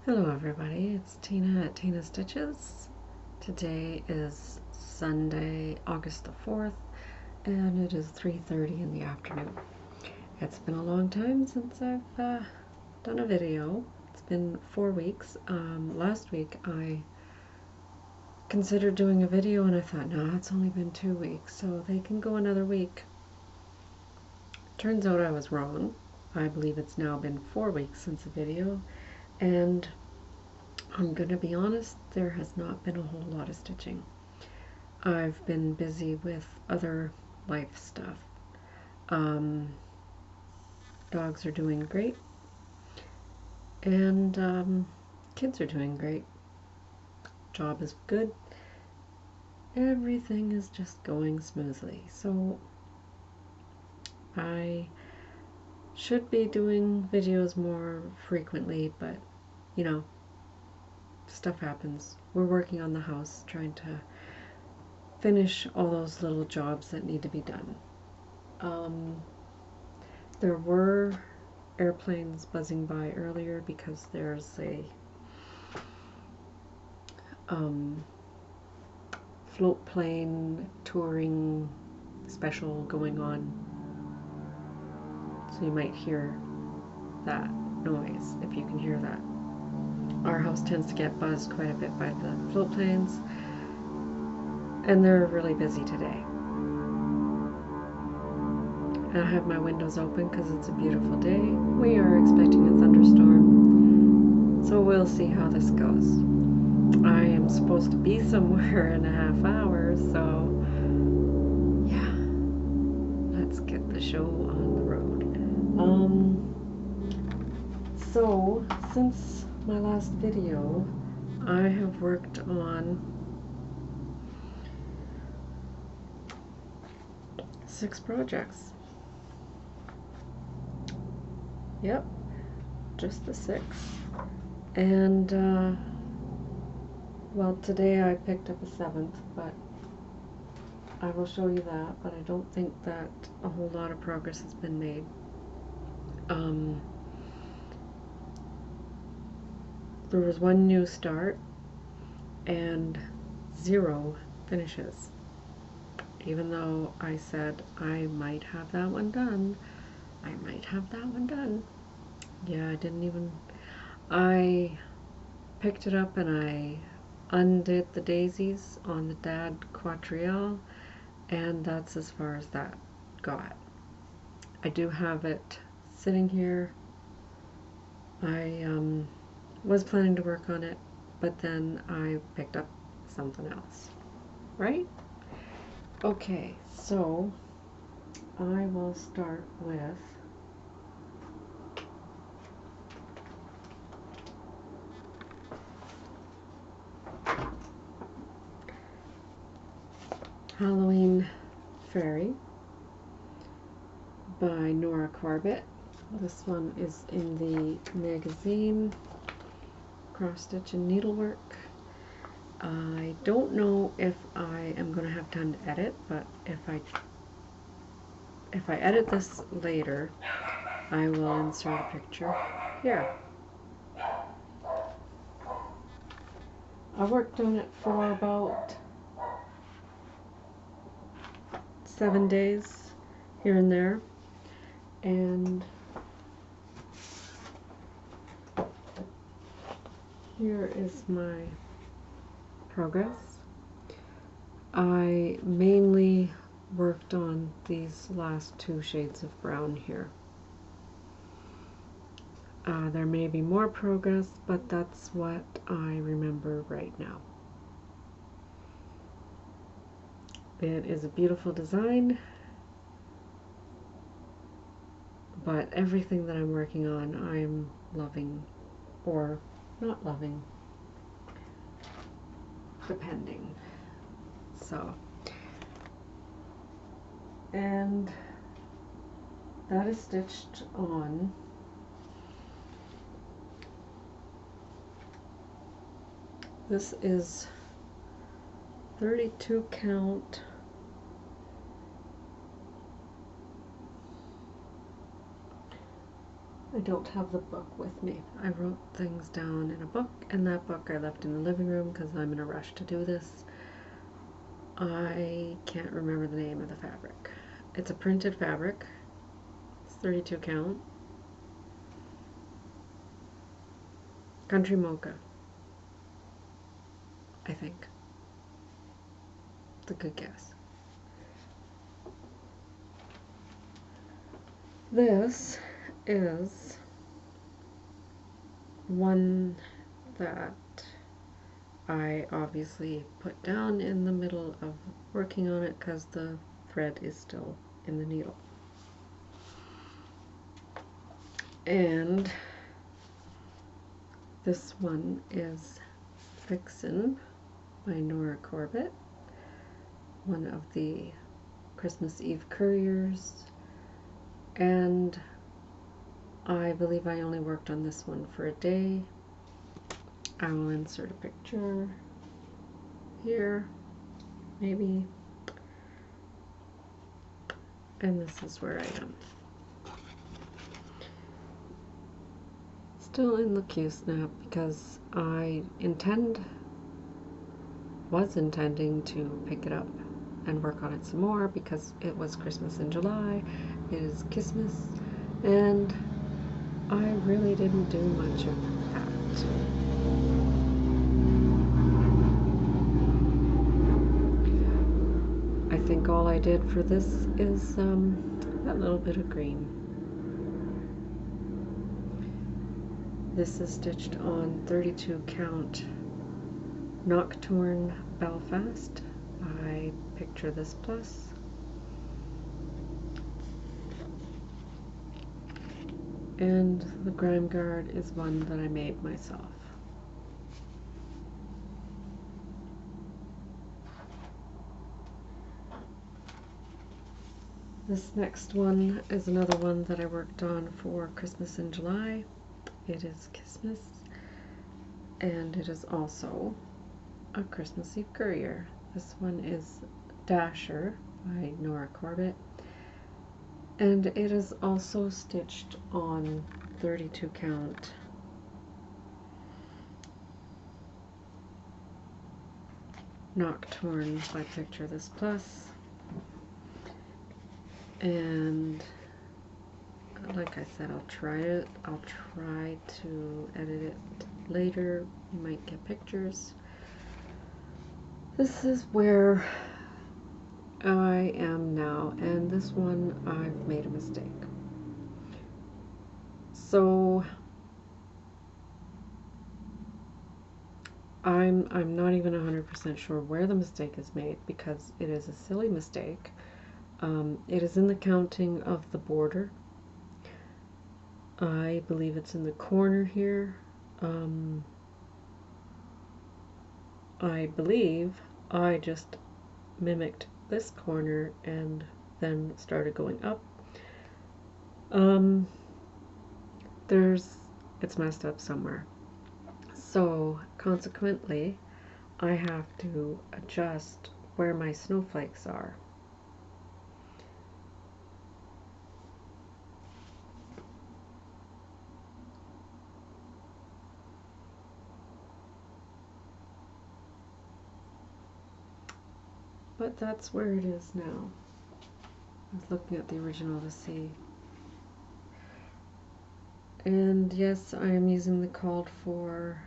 Hello everybody, it's Tina at Tina Stitches. Today is Sunday, August the 4th, and it is 3:30 in the afternoon. It's been a long time since I've done a video. It's been 4 weeks. Last week I considered doing a video and I thought, no, it's only been 2 weeks, so they can go another week. Turns out I was wrong. I believe it's now been 4 weeks since a video, and I'm gonna be honest, there has not been a whole lot of stitching. I've been busy with other life stuff. Dogs are doing great, and kids are doing great. Job is good. Everything is just going smoothly. So I should be doing videos more frequently, but you know, stuff happens. We're working on the house, trying to finish all those little jobs that need to be done. There were airplanes buzzing by earlier because there's a float plane touring special going on, so you might hear that noise if you can hear that. Our house tends to get buzzed quite a bit by the float planes, and they're really busy today. I have my windows open because it's a beautiful day. We are expecting a thunderstorm, so we'll see how this goes. I am supposed to be somewhere in a half hour, so yeah, let's get the show on the road. So since my last video, I have worked on 6 projects. Yep, just the 6. And well, today I picked up a 7th, but I will show you that, but I don't think that a whole lot of progress has been made. There was 1 new start and 0 finishes. Even though I said I might have that one done. I might have that one done. Yeah, I picked it up and I undid the daisies on the dad quadrille, and that's as far as that got. I do have it sitting here. I was planning to work on it, but then I picked up something else, right? Okay, so I will start with Halloween Fairy by Nora Corbett. This one is in the magazine Cross Stitch and Needlework. I don't know if I am going to have time to edit, but if I edit this later, I will insert a picture here. I worked on it for about 7 days here and there, and here is my progress. I mainly worked on these last 2 shades of brown here. There may be more progress, but that's what I remember right now. It is a beautiful design, but everything that I'm working on I'm loving, or not loving, depending. So, and that is stitched on. This is 32 count I don't have the book with me. I wrote things down in a book, and that book I left in the living room because I'm in a rush to do this. I can't remember the name of the fabric. It's a printed fabric. It's 32 count. Country Mocha, I think. It's a good guess. This is one that I obviously put down in the middle of working on it because the thread is still in the needle. And this one is Vixen by Nora Corbett, one of the Christmas Eve couriers, and I believe I only worked on this one for a day. I will insert a picture here, maybe, and this is where I am. Still in the Q-snap because I was intending to pick it up and work on it some more because it was Christmas in July, it is Christmas, and I really didn't do much of that. I think all I did for this is that little bit of green. This is stitched on 32 count Nocturne Belfast by Picture This Plus. And the grime guard is one that I made myself. This next one is another one that I worked on for Christmas in July. It is Christmas, and it is also a Christmas Eve courier. This one is Dasher by Nora Corbett, and it is also stitched on 32 count Nocturne by Picture This Plus. And like I said, I'll try to edit it later. You might get pictures. This is where I am now, and this one I've made a mistake. So I'm not even 100% sure where the mistake is made because it is a silly mistake. It is in the counting of the border. I believe it's in the corner here. I believe I just mimicked this corner and then started going up. It's messed up somewhere. So consequently, I have to adjust where my snowflakes are. But that's where it is now. I was looking at the original to see. And yes, I am using the called for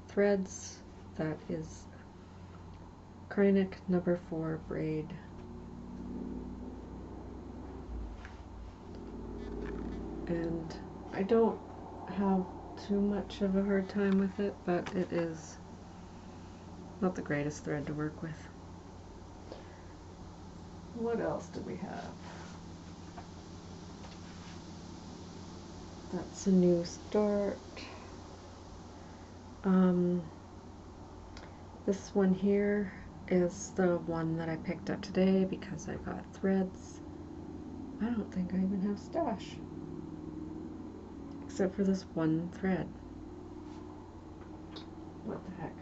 threads. That is Kreinik number 4 braid. And I don't have too much of a hard time with it, but it is not the greatest thread to work with. What else do we have? That's a new start. This one here is the one that I picked up today because I got threads. I don't think I even have stash, except for this one thread. What the heck?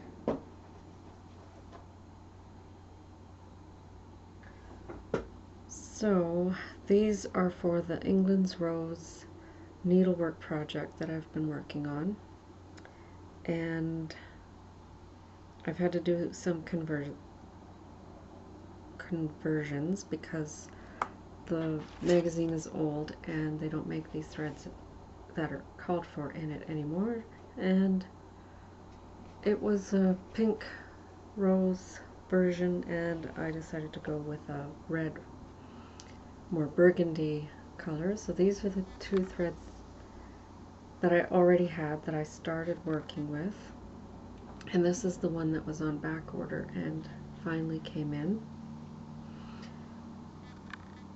So these are for the England's Rose needlework project that I've been working on, and I've had to do some conversions because the magazine is old and they don't make these threads that are called for in it anymore, and it was a pink rose version and I decided to go with a red, more burgundy color. So these are the two threads that I already had that I started working with, and this is the one that was on back order and finally came in.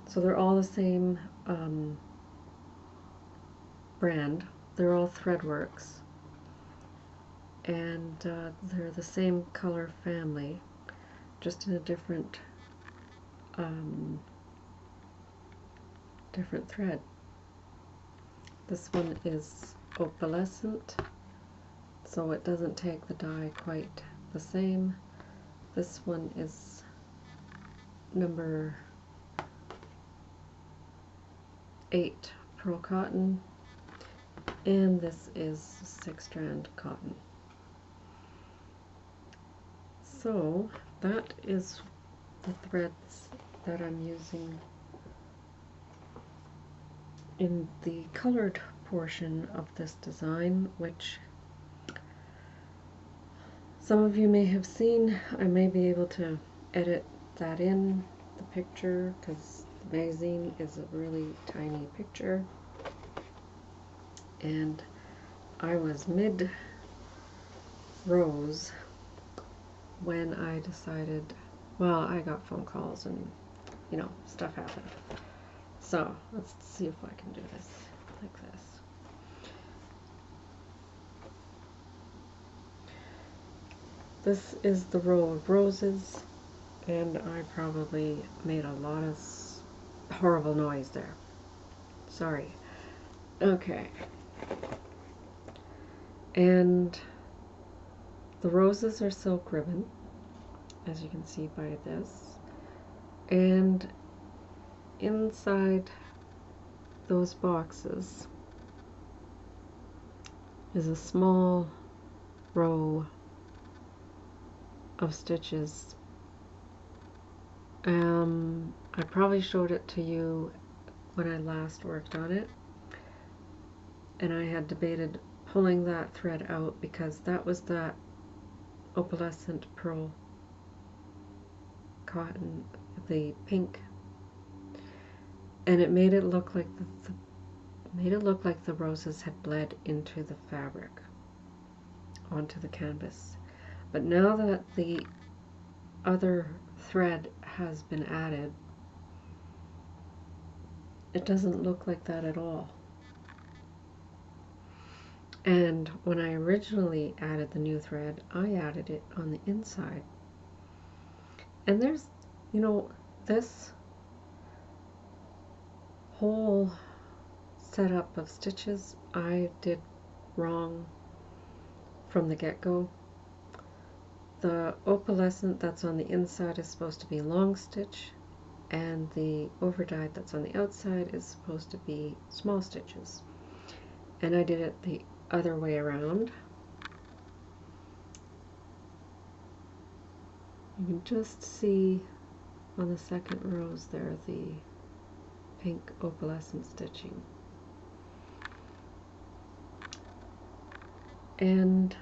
So they're all the same brand. They're all Threadworks, and they're the same color family, just in a different different thread. This one is opalescent, so it doesn't take the dye quite the same. This one is number 8 pearl cotton, and this is 6-strand cotton. So that is the threads that I'm using in the colored portion of this design, which some of you may have seen. I may be able to edit that in the picture because the magazine is a really tiny picture, and I was mid-rose when I decided, well, I got phone calls and, you know, stuff happened. So let's see if I can do this like this. This is the row of roses, and I probably made a lot of horrible noise there. Sorry. Okay. And the roses are silk ribbon, as you can see by this, and inside those boxes is a small row of stitches. I probably showed it to you when I last worked on it, and I had debated pulling that thread out because that was that opalescent pearl cotton, the pink, and it made it look like the roses had bled into the fabric onto the canvas. But now that the other thread has been added, it doesn't look like that at all. And when I originally added the new thread, I added it on the inside. And there's, you know, this whole setup of stitches I did wrong from the get-go. The opalescent that's on the inside is supposed to be long stitch, and the overdyed that's on the outside is supposed to be small stitches. And I did it the other way around. You can just see on the second rows there the pink opalescent stitching. And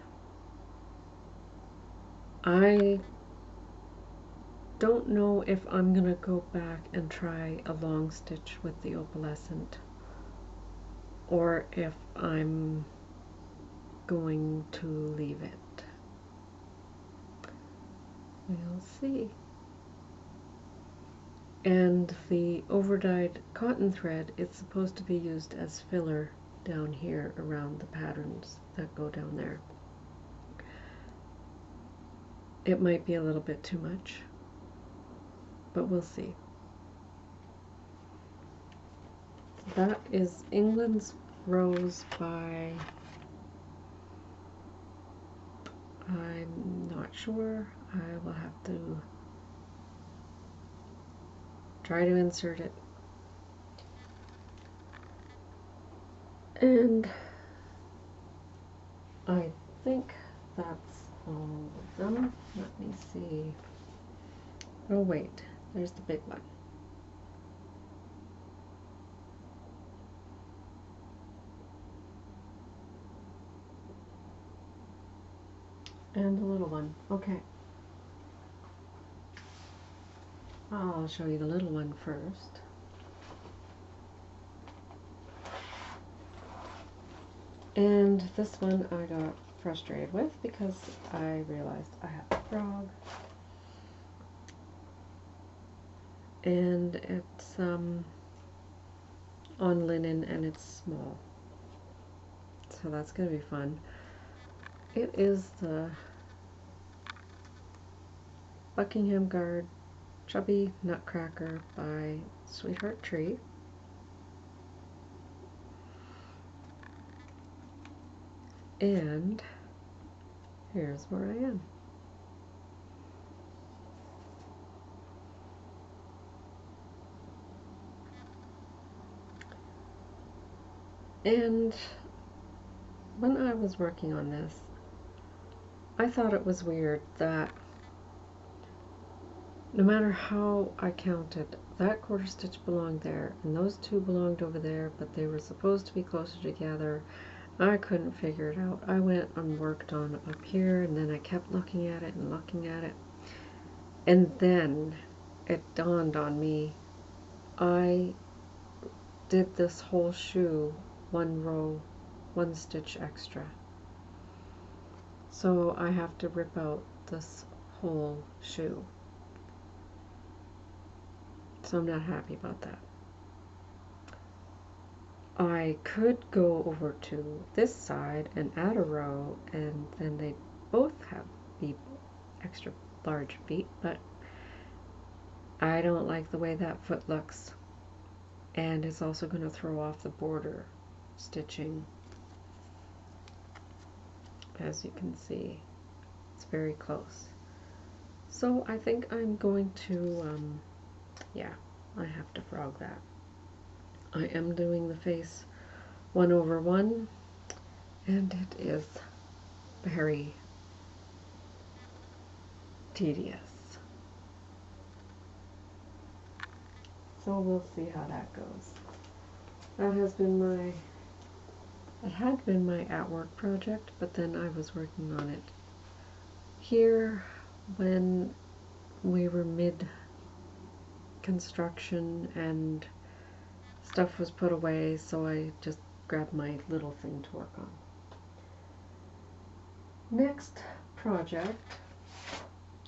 I don't know if I'm going to go back and try a long stitch with the opalescent, or if I'm going to leave it. We'll see. And the overdyed cotton thread, it's supposed to be used as filler down here around the patterns that go down there. It might be a little bit too much, but we'll see. That is England's Rose by, I'm not sure. I will have to try to insert it. And I think that's all of them. Let me see. Oh wait, there's the big one. And the little one. Okay. I'll show you the little one first. And this one I got frustrated with because I realized I have a frog. And it's on linen and it's small. So that's going to be fun. It is the Buckingham Guard Chubby Nutcracker by Sweetheart Tree. And here's where I am. And when I was working on this, I thought it was weird that no matter how I counted, that quarter stitch belonged there and those two belonged over there, but they were supposed to be closer together. I couldn't figure it out. I went and worked on up here, and then I kept looking at it and looking at it. And then it dawned on me, I did this whole shoe one row, one stitch extra. So I have to rip out this whole shoe. So I'm not happy about that. I could go over to this side and add a row, and then they both have be extra large feet, but I don't like the way that foot looks, and it's also going to throw off the border stitching. As you can see, it's very close. So I think I'm going to, yeah, I have to frog that. I am doing the face 1/1, and it is very tedious. So we'll see how that goes. That has been my, it had been my at-work project, but then I was working on it here when we were mid-construction and stuff was put away, so I just grabbed my little thing to work on. Next project,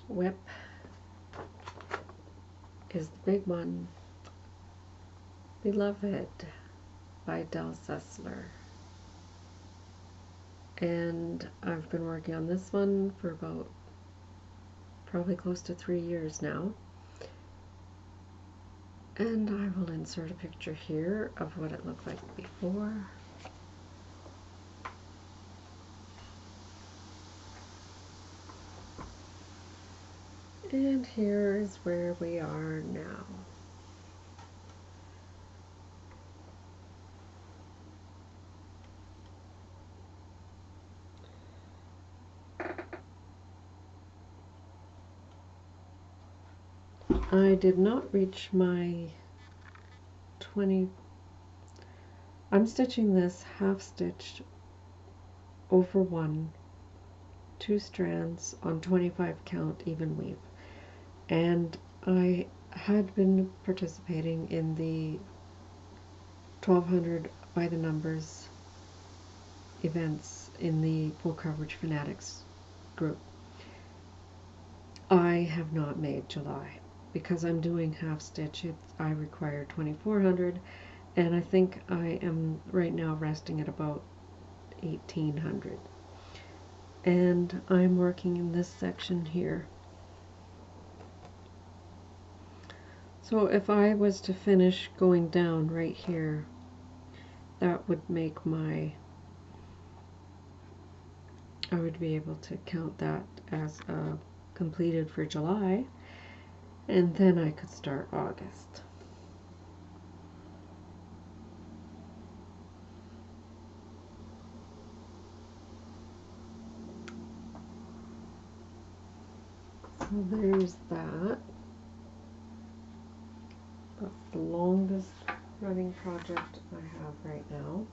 whip, is the big one, Beloved by Del Sessler. And I've been working on this one for about probably close to 3 years now. And I will insert a picture here of what it looked like before. And here is where we are now. I did not reach my 20. I'm stitching this half stitched over 1, 2 strands on 25 count even weave. And I had been participating in the 1200 by the numbers events in the Full Coverage Fanatics group. I have not made July because I'm doing half stitch. I require 2400, and I think I am right now resting at about 1800. And I'm working in this section here. So if I was to finish going down right here, that would make my, I would be able to count that as completed for July, and then I could start August. there's that. That's the longest running project I have right now.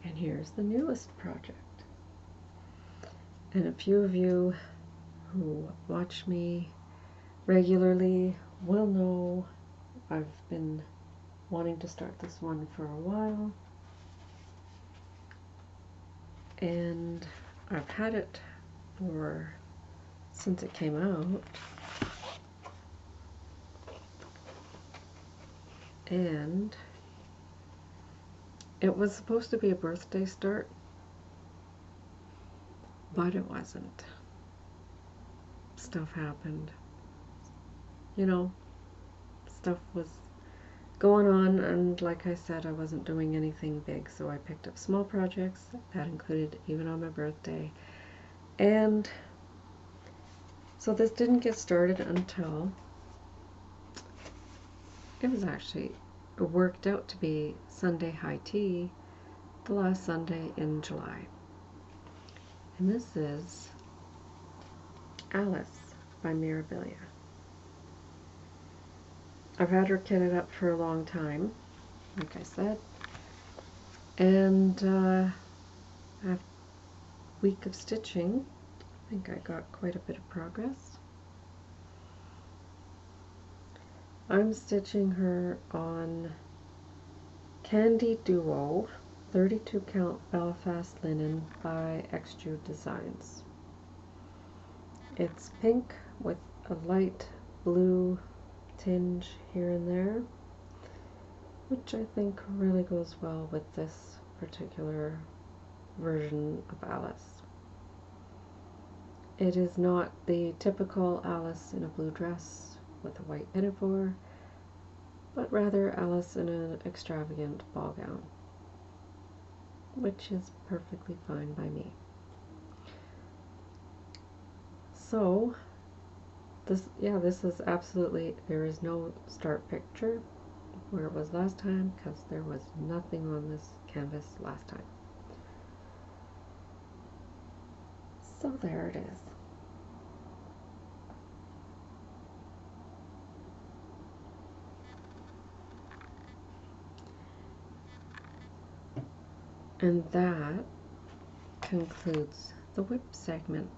And here's the newest project. And a few of you who watch me regularly will know I've been wanting to start this one for a while. And I've had it since it came out. And it was supposed to be a birthday start, but it wasn't. Stuff happened. You know, stuff was going on, and like I said, I wasn't doing anything big, so I picked up small projects that included even on my birthday. And so this didn't get started until it worked out to be Sunday high tea, the last Sunday in July. And this is Alice by Mirabilia. I've had her kitted up for a long time, like I said, and after a week of stitching, I think I got quite a bit of progress. I'm stitching her on Candy Duo 32 count Belfast linen by Extrude Designs. It's pink with a light blue tinge here and there, which I think really goes well with this particular version of Alice. It is not the typical Alice in a blue dress with a white pinafore, but rather Alice in an extravagant ball gown, which is perfectly fine by me. So this is absolutely, there is no start picture where it was last time, because there was nothing on this canvas last time. So there it is. And that concludes the whip segment.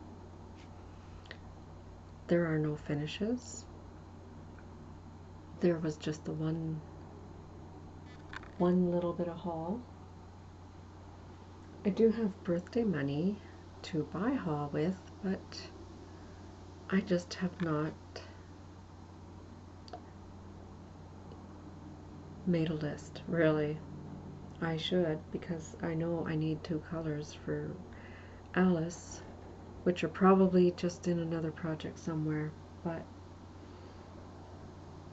There are no finishes. There was just the one little bit of haul. I do have birthday money to buy haul with, but I just have not made a list, really. I should, because I know I need 2 colors for Alice, which are probably just in another project somewhere, but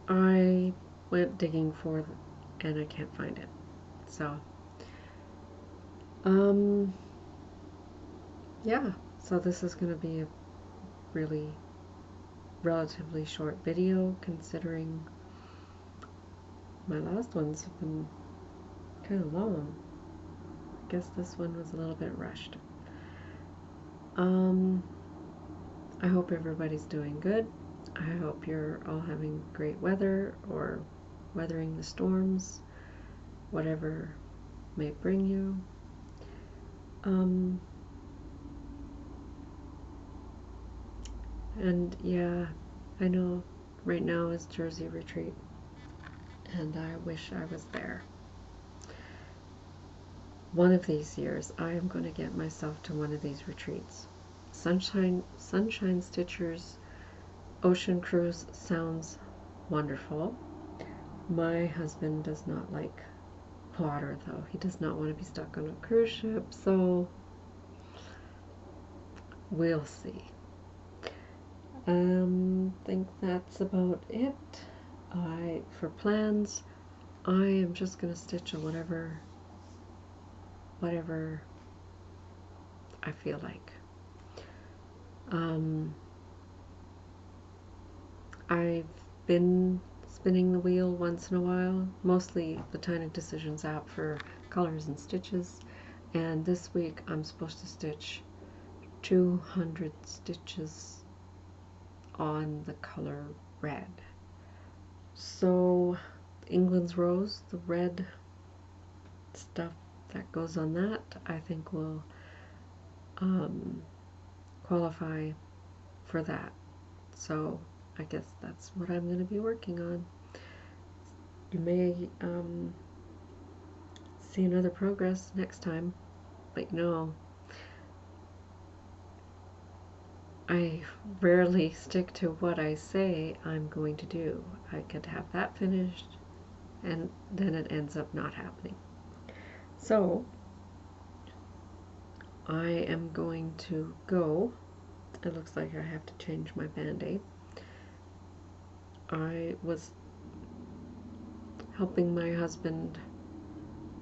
I went digging for them and I can't find it. So, yeah, so this is going to be a really relatively short video, considering my last ones have been kind of long. I guess this one was a little bit rushed. I hope everybody's doing good. I hope you're all having great weather or weathering the storms, whatever may bring you. And yeah, I know right now is Jersey retreat, and I wish I was there. One of these years, I am going to get myself to one of these retreats. Sunshine Stitchers Ocean Cruise sounds wonderful. My husband does not like water, though. He does not want to be stuck on a cruise ship, so we'll see. Think that's about it. For plans, I am just going to stitch on whatever I feel like. I've been spinning the wheel once in a while, mostly the Tiny Decisions app for colors and stitches, And this week I'm supposed to stitch 200 stitches on the color red. So England's Rose, the red stuff that goes on that, I think will qualify for that. So I guess that's what I'm going to be working on. You may see another progress next time, but I rarely stick to what I say I'm going to do. I could have that finished and then it ends up not happening. So I am going to go. It looks like I have to change my band-aid. I was helping my husband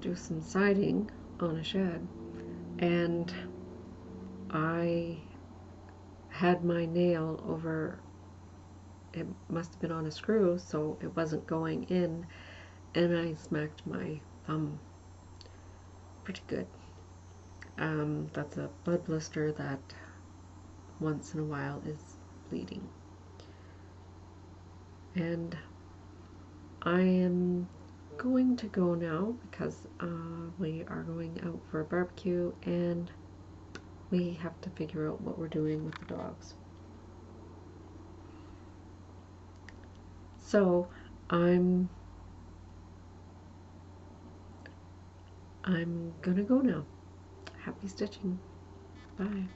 do some siding on a shed, and I had my nail over, it must have been on a screw, so it wasn't going in, and I smacked my thumb pretty good. That's a blood blister that once in a while is bleeding. And I am going to go now because we are going out for a barbecue and we have to figure out what we're doing with the dogs. So I'm gonna go now. Happy stitching. Bye.